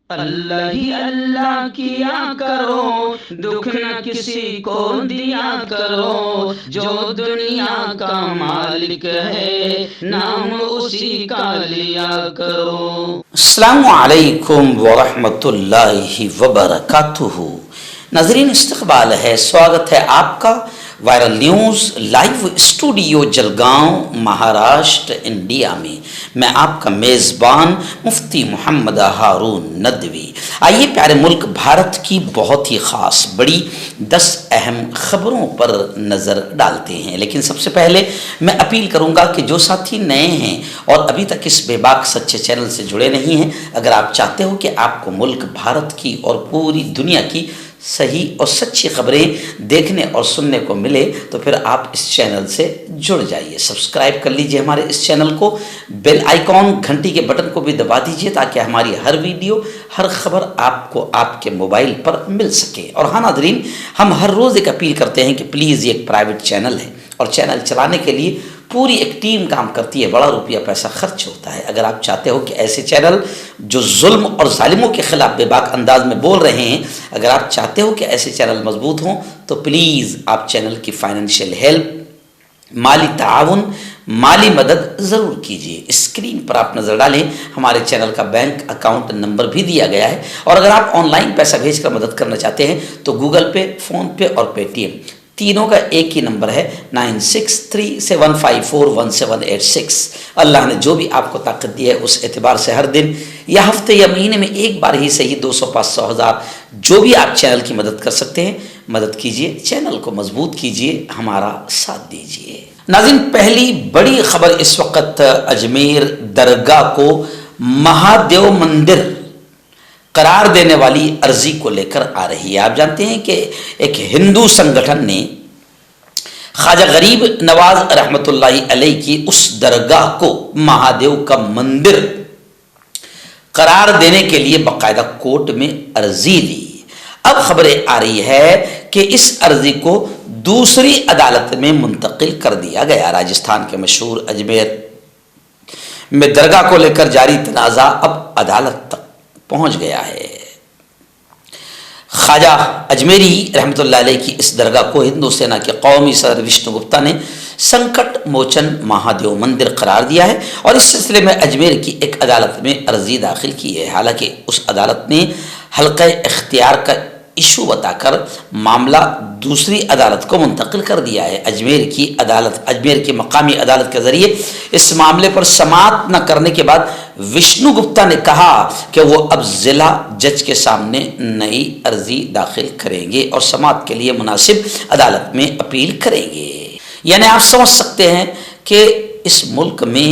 اللہ ہی اللہ کیا کرو، دکھ نہ کسی کو دیا کرو، جو دنیا کا مالک ہے نام اسی کا لیا کرو۔ السلام علیکم ورحمۃ اللہ وبرکاتہ۔ ناظرین استقبال ہے، سواگت ہے آپ کا viral news live studio Jalgaon Maharashtra India میں۔ میں آپ کا میزبان مفتی محمد ہارون ندوی۔ آئیے پیارے ملک بھارت کی بہت ہی خاص بڑی 10 اہم خبروں پر نظر ڈالتے ہیں، لیکن سب سے پہلے میں اپیل کروں گا کہ جو ساتھی نئے ہیں اور ابھی تک اس بے باک سچے چینل سے جڑے نہیں ہیں، اگر آپ چاہتے ہو کہ آپ کو ملک بھارت کی اور پوری دنیا کی صحیح اور سچی خبریں دیکھنے اور سننے کو ملے تو پھر آپ اس چینل سے جڑ جائیے، سبسکرائب کر لیجئے ہمارے اس چینل کو، بیل آئیکن گھنٹی کے بٹن کو بھی دبا دیجئے تاکہ ہماری ہر ویڈیو ہر خبر آپ کو آپ کے موبائل پر مل سکے۔ اور ہاں ناظرین، ہم ہر روز ایک اپیل کرتے ہیں کہ پلیز یہ ایک پرائیویٹ چینل ہے اور چینل چلانے کے لیے پوری ایک ٹیم کام کرتی ہے، بڑا روپیہ پیسہ خرچ ہوتا ہے۔ اگر آپ چاہتے ہو کہ ایسے چینل جو ظلم اور ظالموں کے خلاف بے باک انداز میں بول رہے ہیں، اگر آپ چاہتے ہو کہ ایسے چینل مضبوط ہوں تو پلیز آپ چینل کی فائنینشیل ہیلپ، مالی تعاون، مالی مدد ضرور کیجیے۔ اسکرین پر آپ نظر ڈالیں، ہمارے چینل کا بینک اکاؤنٹ نمبر بھی دیا گیا ہے، اور اگر آپ آن لائن پیسہ بھیج کر مدد کرنا چاہتے ہیں تو گوگل پے، فون پے اور پے ٹی ایم تینوں کا ایک ہی نمبر ہے 9637541786۔ اللہ نے جو بھی آپ کو طاقت دی ہے اس اعتبار سے ہر دن یا ہفتے یا مہینے میں ایک بار ہی صحیح 200، 500، 1000 جو بھی آپ چینل کی مدد کر سکتے ہیں مدد کیجیے، چینل کو مضبوط کیجیے، ہمارا ساتھ دیجیے۔ ناظرین، پہلی بڑی خبر اس وقت اجمیر درگاہ کو مہادیو مندر قرار دینے والی عرضی کو لے کر آ رہی ہے۔ آپ جانتے ہیں کہ ایک ہندو سنگٹھن نے خواجہ غریب نواز رحمۃ اللہ علیہ کی اس درگاہ کو مہادیو کا مندر قرار دینے کے لیے باقاعدہ کورٹ میں عرضی دی۔ اب خبریں آ رہی ہے کہ اس عرضی کو دوسری عدالت میں منتقل کر دیا گیا۔ راجستھان کے مشہور اجمیر میں درگاہ کو لے کر جاری تنازع اب عدالت تک پہنچ گیا ہے۔ خواجہ اجمیری رحمۃ اللہ علیہ کی اس درگاہ کو ہندو سینا کے قومی صدر وشنو گپتا نے سنکٹ موچن مہادیو مندر قرار دیا ہے، اور اس سلسلے میں اجمیر کی ایک عدالت میں عرضی داخل کی ہے۔ حالانکہ اس عدالت نے حلقہ اختیار کا ایشو بتا کر معاملہ دوسری عدالت کو منتقل کر دیا ہے۔ اجمیر کی مقامی عدالت کے ذریعے اس معاملے پر سماعت نہ کرنے کے بعد وشنو گپتا نے کہا کہ وہ اب ضلع جج کے سامنے نئی عرضی داخل کریں گے اور سماعت کے لیے مناسب عدالت میں اپیل کریں گے۔ یعنی آپ سمجھ سکتے ہیں کہ اس ملک میں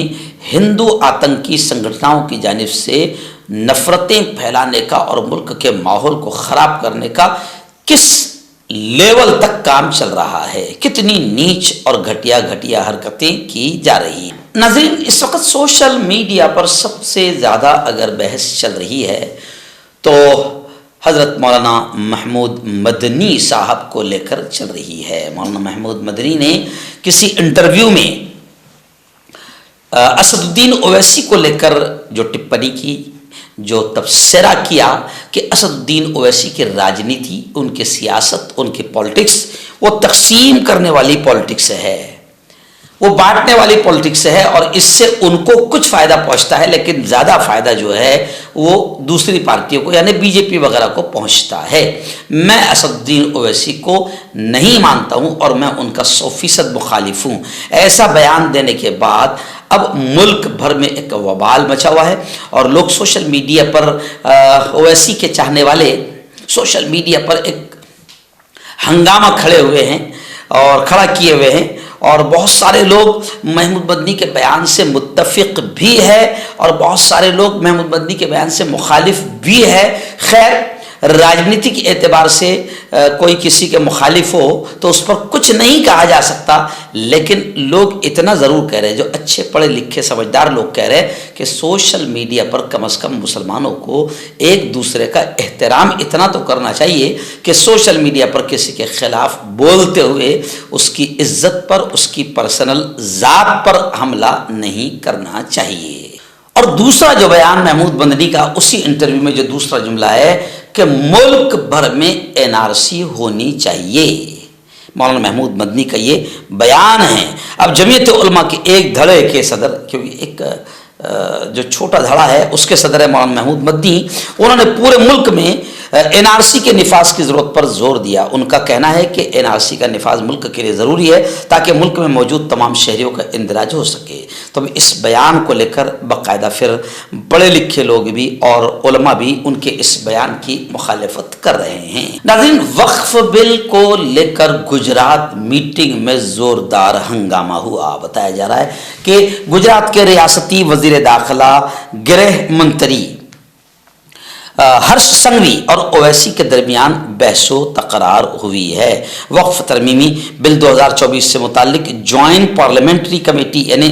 ہندو آتنکی سنگھٹنوں کی جانب سے نفرتیں پھیلانے کا اور ملک کے ماحول کو خراب کرنے کا کس لیول تک کام چل رہا ہے، کتنی نیچ اور گھٹیا حرکتیں کی جا رہی ہیں۔ ناظرین، اس وقت سوشل میڈیا پر سب سے زیادہ اگر بحث چل رہی ہے تو حضرت مولانا محمود مدنی صاحب کو لے کر چل رہی ہے۔ مولانا محمود مدنی نے کسی انٹرویو میں اسد الدین اویسی کو لے کر جو ٹپنی کی، جو تبصرہ کیا کہ اسد الدین اویسی کی راجنیتی، ان کی سیاست، ان کی پالیٹکس وہ تقسیم کرنے والی پالیٹکس ہے، وہ بانٹنے والی پالیٹکس ہے، اور اس سے ان کو کچھ فائدہ پہنچتا ہے لیکن زیادہ فائدہ جو ہے وہ دوسری پارٹیوں کو یعنی بی جے پی وغیرہ کو پہنچتا ہے۔ میں اسد الدین اویسی کو نہیں مانتا ہوں اور میں ان کا 100% مخالف ہوں۔ ایسا بیان دینے کے بعد اب ملک بھر میں ایک وبال مچا ہوا ہے، اور لوگ سوشل میڈیا پر اویسی کے چاہنے والے سوشل میڈیا پر ایک ہنگامہ کھڑا کیے ہوئے ہیں، اور بہت سارے لوگ محمود مدنی کے بیان سے متفق بھی ہے اور بہت سارے لوگ محمود مدنی کے بیان سے مخالف بھی ہے۔ خیر، راجنیتی کے اعتبار سے کوئی کسی کے مخالف ہو تو اس پر کچھ نہیں کہا جا سکتا، لیکن لوگ اتنا ضرور کہہ رہے، جو اچھے پڑھے لکھے سمجھدار لوگ کہہ رہے کہ سوشل میڈیا پر کم از کم مسلمانوں کو ایک دوسرے کا احترام اتنا تو کرنا چاہیے کہ سوشل میڈیا پر کسی کے خلاف بولتے ہوئے اس کی عزت پر، اس کی پرسنل ذات پر حملہ نہیں کرنا چاہیے۔ اور دوسرا جو بیان محمود مدنی کا اسی انٹرویو میں جو دوسرا جملہ ہے کہ ملک بھر میں NRC ہونی چاہیے، مولانا محمود مدنی کا یہ بیان ہے۔ اب جمعیت علماء کے ایک دھڑے کے صدر، کیونکہ ایک جو چھوٹا دھڑا ہے اس کے صدر ہے مولانا محمود مدنی، انہوں نے پورے ملک میں NRC کے نفاذ کی ضرورت پر زور دیا۔ ان کا کہنا ہے کہ NRC کا نفاذ ملک کے لیے ضروری ہے تاکہ ملک میں موجود تمام شہریوں کا اندراج ہو سکے۔ تو اس بیان کو لے کر باقاعدہ پھر پڑھے لکھے لوگ بھی اور علماء بھی ان کے اس بیان کی مخالفت کر رہے ہیں۔ ناظرین، وقف بل کو لے کر گجرات میٹنگ میں زوردار ہنگامہ ہوا۔ بتایا جا رہا ہے کہ گجرات کے ریاستی وزیر داخلہ گرہ منتری ہرش سنگوی اور اویسی کے درمیان بحث و تقرار ہوئی ہے۔ وقف ترمیمی بل 2024 سے متعلق جوائنٹ پارلیمنٹری کمیٹی یعنی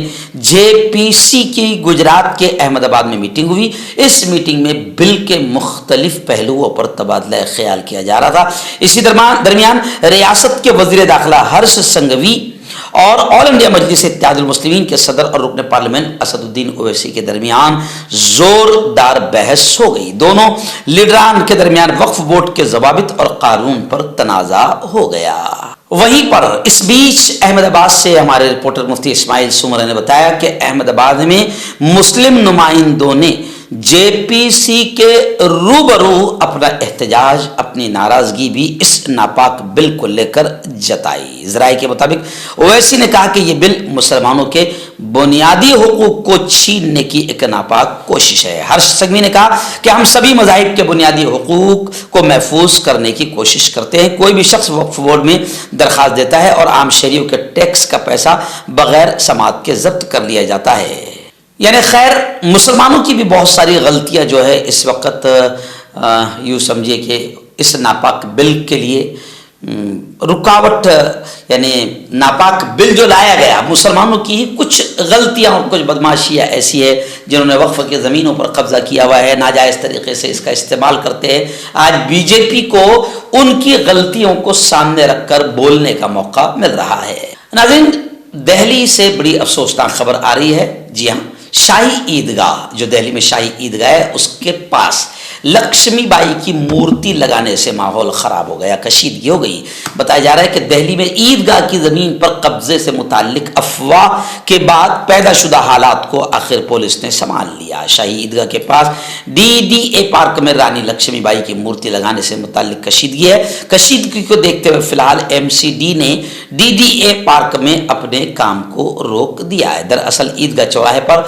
JPC کی گجرات کے احمد آباد میں میٹنگ ہوئی۔ اس میٹنگ میں بل کے مختلف پہلوؤں پر تبادلہ خیال کیا جا رہا تھا۔ اسی درمیان ریاست کے وزیر داخلہ ہرش سنگوی اور آل انڈیا مجلس اتحاد المسلمین کے صدر اور رکن پارلیمنٹ اسد الدین اویسی کے درمیان زوردار بحث ہو گئی۔ دونوں لیڈران کے درمیان وقف بورڈ کے ضوابط اور قانون پر تنازع ہو گیا۔ وہیں پر اس بیچ احمد آباد سے ہمارے رپورٹر مفتی اسماعیل سومرہ نے بتایا کہ احمد آباد میں مسلم نمائندوں نے JPC کے روبرو اپنا احتجاج، اپنی ناراضگی بھی اس ناپاک بل کو لے کر جتائی۔ ذرائع کے مطابق اویسی نے کہا کہ یہ بل مسلمانوں کے بنیادی حقوق کو چھیننے کی ایک ناپاک کوشش ہے۔ ہرش سنگوی نے کہا کہ ہم سبھی مذاہب کے بنیادی حقوق کو محفوظ کرنے کی کوشش کرتے ہیں۔ کوئی بھی شخص وقف بورڈ میں درخواست دیتا ہے اور عام شہریوں کے ٹیکس کا پیسہ بغیر سماعت کے ضبط کر لیا جاتا ہے۔ یعنی خیر، مسلمانوں کی بھی بہت ساری غلطیاں جو ہے اس وقت یوں سمجھیے کہ اس ناپاک بل کے لیے رکاوٹ، یعنی ناپاک بل جو لایا گیا، مسلمانوں کی کچھ غلطیاں اور کچھ بدماشیاں ایسی ہے جنہوں نے وقف کی زمینوں پر قبضہ کیا ہوا ہے، ناجائز طریقے سے اس کا استعمال کرتے ہیں۔ آج BJP کو ان کی غلطیوں کو سامنے رکھ کر بولنے کا موقع مل رہا ہے۔ ناظرین، دہلی سے بڑی افسوسناک خبر آ رہی ہے۔ جی ہاں، شاہی عیدگاہ، جو دہلی میں شاہی عیدگاہ ہے، اس کے پاس لکشمی بائی کی مورتی لگانے سے ماحول خراب ہو گیا، کشیدگی ہو گئی۔ بتایا جا رہا ہے کہ دہلی میں عیدگاہ کی زمین پر قبضے سے متعلق افواہ کے بعد پیدا شدہ حالات کو آخر پولیس نے سنبھال لیا۔ شاہی عیدگاہ کے پاس DDA پارک میں رانی لکشمی بائی کی مورتی لگانے سے متعلق کشیدگی ہے۔ کشیدگی کو دیکھتے ہوئے فی الحال MCD نے DDA پارک میں اپنے کام کو روک دیا ہے۔ دراصل عیدگاہ چوراہے پر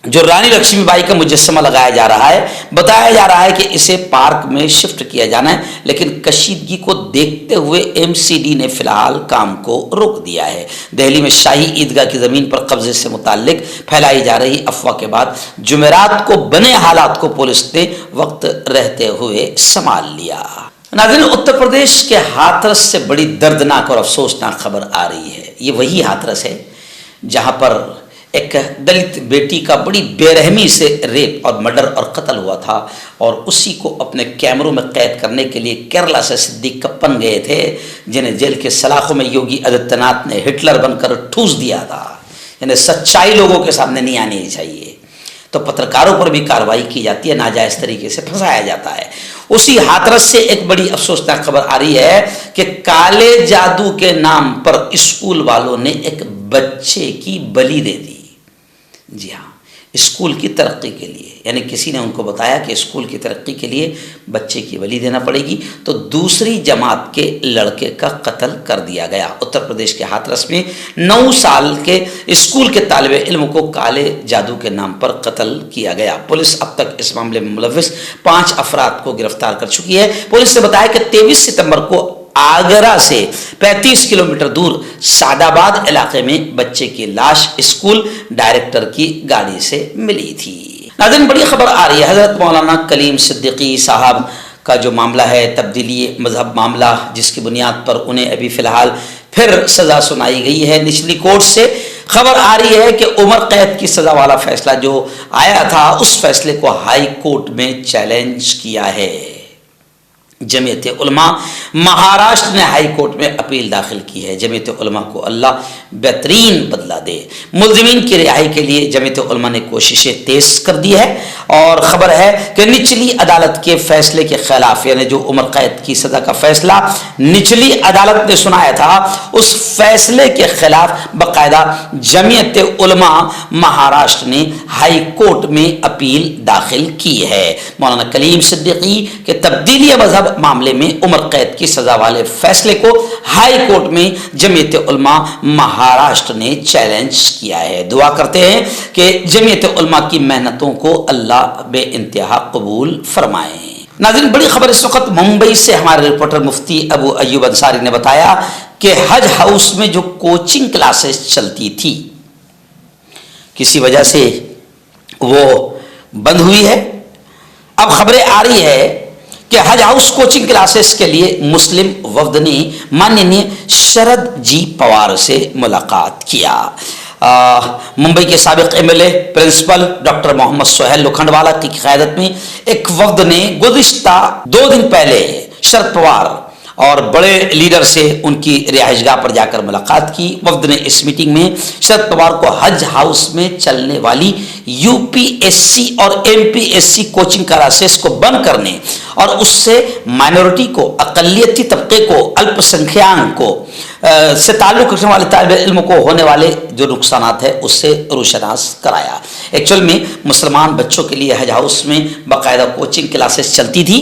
جو رانی لکشمی بائی کا مجسمہ لگایا جا رہا ہے، بتایا جا رہا ہے کہ اسے پارک میں شفٹ کیا جانا ہے، لیکن کشیدگی کو دیکھتے ہوئے MCD نے فی الحال کام کو روک دیا ہے۔ دہلی میں شاہی عیدگاہ کی زمین پر قبضے سے متعلق پھیلائی جا رہی افواہ کے بعد جمعرات کو بنے حالات کو پولیس نے وقت رہتے ہوئے سنبھال لیا۔ ناظرین، اتر پردیش کے ہاتھرس سے بڑی دردناک اور افسوسناک خبر آ رہی ہے۔ یہ وہی ہاتھرس ہے جہاں پر ایک دلت بیٹی کا بڑی بے رحمی سے ریپ اور مرڈر اور قتل ہوا تھا، اور اسی کو اپنے کیمروں میں قید کرنے کے لیے کیرلا سے صدیق کپن گئے تھے، جنہیں جیل کے سلاخوں میں یوگی آدتیہ ناتھ نے ہٹلر بن کر ٹھوس دیا تھا۔ یعنی سچائی لوگوں کے سامنے نہیں آنی چاہیے، تو پترکاروں پر بھی کارروائی کی جاتی ہے، ناجائز طریقے سے پھنسایا جاتا ہے۔ اسی ہاتھرس سے ایک بڑی افسوسناک خبر آ رہی ہے کہ کالے جادو کے نام پر اسکول والوں نے ایک بچے کی بلی دے دی۔ جی ہاں، اسکول کی ترقی کے لیے، یعنی کسی نے ان کو بتایا کہ اسکول کی ترقی کے لیے بچے کی بلی دینا پڑے گی، تو دوسری جماعت کے لڑکے کا قتل کر دیا گیا۔ اتر پردیش کے ہاتھرس میں 9 سال کے اسکول کے طالب علم کو کالے جادو کے نام پر قتل کیا گیا۔ پولیس اب تک اس معاملے میں ملوث 5 افراد کو گرفتار کر چکی ہے۔ پولیس نے بتایا کہ 23 ستمبر کو آگرہ سے 35 کلومیٹر دور سعد آباد علاقے میں بچے کی لاش اسکول ڈائریکٹر کی گاڑی سے ملی تھی۔ ناظرین، بڑی خبر آ رہی ہے، حضرت مولانا کلیم صدیقی صاحب کا جو معاملہ ہے، تبدیلی مذہب معاملہ، جس کی بنیاد پر انہیں ابھی فی الحال پھر سزا سنائی گئی ہے نچلی کورٹ سے۔ خبر آ رہی ہے کہ عمر قید کی سزا والا فیصلہ جو آیا تھا، اس فیصلے کو ہائی کورٹ میں چیلنج کیا ہے۔ جمعیت علماء مہاراشٹر نے ہائی کورٹ میں اپیل داخل کی ہے. جمعیت علماء کو اللہ بہترین بدلہ دے. ملزمین کی رہائی کے لیے جمعیت علماء نے کوششیں تیز کر دی ہے اور خبر ہے کہ نچلی عدالت کے فیصلے کے خلاف، یعنی جو عمر قید کی سزا کا فیصلہ نچلی عدالت نے سنایا تھا، اس فیصلے کے خلاف باقاعدہ جمعیت علماء مہاراشٹر نے ہائی کورٹ میں اپیل داخل کی ہے. مولانا کلیم صدیقی کے تبدیلی مذہب معاملے میں عمر قید کی سزا والے فیصلے کو ہائی کورٹ میں جمعیت علماء مہاراشٹر نے چیلنج کیا ہے. دعا کرتے ہیں کہ جمعیت علماء کی محنتوں کو اللہ بے انتہا قبول فرمائے. ناظرین، بڑی خبر اس وقت ممبئی سے ہمارے رپورٹر مفتی ابو ایوب انصاری نے بتایا کہ حج ہاؤس میں جو کوچنگ کلاسز چلتی تھی کسی وجہ سے وہ بند ہوئی ہے. اب خبریں آ رہی ہے کہ حج ہاؤس کوچنگ کلاسز کے لیے مسلم وفد نے ماننیہ شرد جی پوار سے ملاقات کیا. ممبئی کے سابق MLA پرنسپل ڈاکٹر محمد سہیل لکھنڈوالا کی قیادت میں ایک وفد نے گزشتہ 2 دن پہلے شرد پوار اور بڑے لیڈر سے ان کی رہائش گاہ پر جا کر ملاقات کی. وفد نے اس میٹنگ میں شرد پوار کو حج ہاؤس میں چلنے والی UPSC اور MPSC کوچنگ کلاسز کو بند کرنے اور اس سے مائنورٹی کو، اقلیتی طبقے کو، الپ سنکھیان کو سے تعلق رکھنے والے طالب علم کو ہونے والے جو نقصانات ہیں اس سے روشناس کرایا. ایکچوئل میں مسلمان بچوں کے لیے حج ہاؤس میں باقاعدہ کوچنگ کلاسز چلتی تھی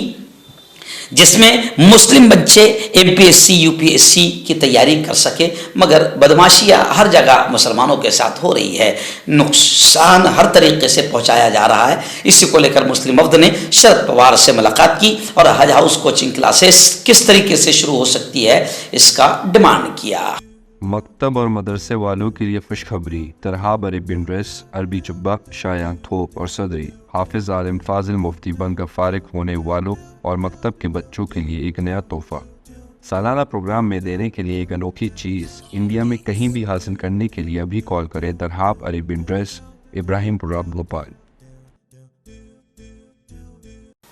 جس میں مسلم بچے MPSC UPSC کی تیاری کر سکے، مگر بدماشیاں ہر جگہ مسلمانوں کے ساتھ ہو رہی ہے، نقصان ہر طریقے سے پہنچایا جا رہا ہے. اسی کو لے کر مسلم وفد نے شرد پوار سے ملاقات کی اور حج ہاؤس کوچنگ کلاسز کس طریقے سے شروع ہو سکتی ہے اس کا ڈیمانڈ کیا. مکتب اور مدرسے والوں کے لیے خوشخبری. ترحاب عربین ڈریس، عربی جبہ، شایان تھوپ اور صدری. حافظ عالم فاضل مفتی بن کر فارغ ہونے والوں اور مکتب کے بچوں کے لیے ایک نیا تحفہ. سالانہ پروگرام میں دینے کے لیے ایک انوکھی چیز انڈیا میں کہیں بھی حاصل کرنے کے لیے ابھی کال کریں. ترحاب عربین ڈریس، ابراہیم پورہ، بھوپال.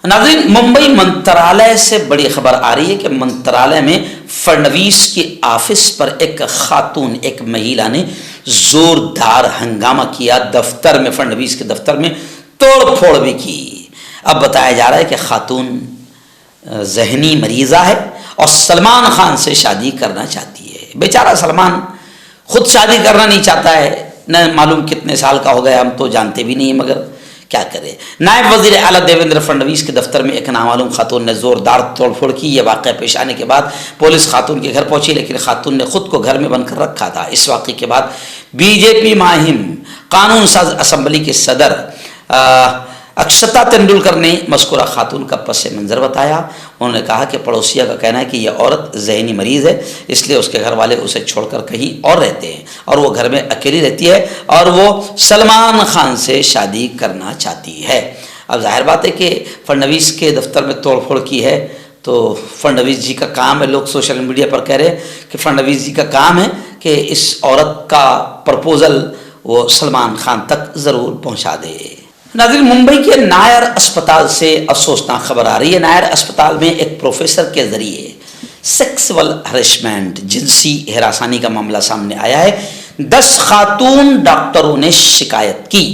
ناظرین، ممبئی منترالیہ سے بڑی خبر آ رہی ہے کہ منترالیہ میں فڑنویس کی آفس پر ایک خاتون، ایک مہیلا نے زوردار ہنگامہ کیا. دفتر میں، فڑنویس کے دفتر میں توڑ پھوڑ بھی کی. اب بتایا جا رہا ہے کہ خاتون ذہنی مریضہ ہے اور سلمان خان سے شادی کرنا چاہتی ہے. بیچارہ سلمان خود شادی کرنا نہیں چاہتا ہے، نہ معلوم کتنے سال کا ہو گیا، ہم تو جانتے بھی نہیں، مگر کیا کرے. نائب وزیر اعلیٰ دیویندر فڑنویس کے دفتر میں ایک نامعلوم خاتون نے زوردار توڑ پھوڑ کی. یہ واقعہ پیش آنے کے بعد پولیس خاتون کے گھر پہنچی، لیکن خاتون نے خود کو گھر میں بند کر رکھا تھا. اس واقعے کے بعد BJP ماہم قانون ساز اسمبلی کے صدر اکشتا تندولکر نے مذکورہ خاتون کا پس منظر بتایا. انہوں نے کہا کہ پڑوسیہ کا کہنا ہے کہ یہ عورت ذہنی مریض ہے، اس لیے اس کے گھر والے اسے چھوڑ کر کہیں اور رہتے ہیں اور وہ گھر میں اکیلی رہتی ہے اور وہ سلمان خان سے شادی کرنا چاہتی ہے. اب ظاہر بات ہے کہ فڑنویس کے دفتر میں توڑ پھوڑ کی ہے تو فڑنویس جی کا کام ہے. لوگ سوشل میڈیا پر کہہ رہے ہیں کہ فڑنویس جی کا کام ہے کہ اس عورت کا پرپوزل وہ سلمان خان تک ضرور پہنچا دے. ناظرین، ممبئی کے نائر اسپتال سے افسوسناک خبر آ رہی ہے. نائر اسپتال میں ایک پروفیسر کے ذریعے سیکسول ہریسمنٹ، جنسی ہراسانی کا معاملہ سامنے آیا ہے. 10 خاتون ڈاکٹروں نے شکایت کی.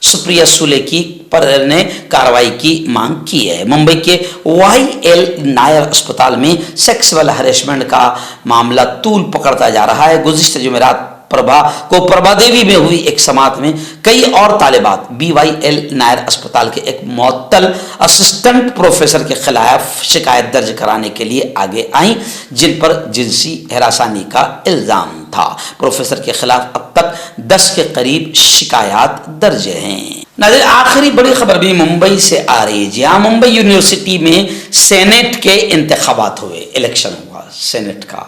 سپریا سولے کی پر نے کارروائی کی مانگ کی ہے. ممبئی کے YL نائر اسپتال میں سیکسول ہریسمنٹ کا معاملہ طول پکڑتا جا رہا ہے. گزشتہ جمعرات پربھا دیوی میں ہوئی ایک سماعت میں کئی اور طالبات BYL نائر اسپتال کے ایک معطل اسسٹنٹ پروفیسر کے خلاف شکایت درج کرانے کے لیے آگے آئیں، جن پر جنسی ہراسانی کا الزام تھا. پروفیسر کے خلاف اب تک 10 کے قریب شکایات درج ہیں. ناظرین، آخری بڑی خبر بھی ممبئی سے آ رہی ہے. جی ہاں، ممبئی یونیورسٹی میں سینٹ کے انتخابات ہوئے، الیکشن ہوا سینٹ کا،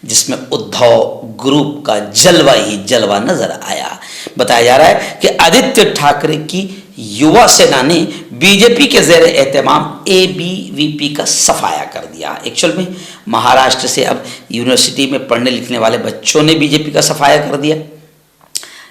جس میں ادھو گروپ کا جلوہ ہی جلوہ نظر آیا. بتایا جا رہا ہے کہ آدتیہ ٹھاکرے کی یووا سینا نے BJP کے زیر اہتمام ABVP کا صفایا کر دیا. ایکچوئل میں مہاراشٹر سے اب یونیورسٹی میں پڑھنے لکھنے والے بچوں نے BJP کا صفایا کر دیا.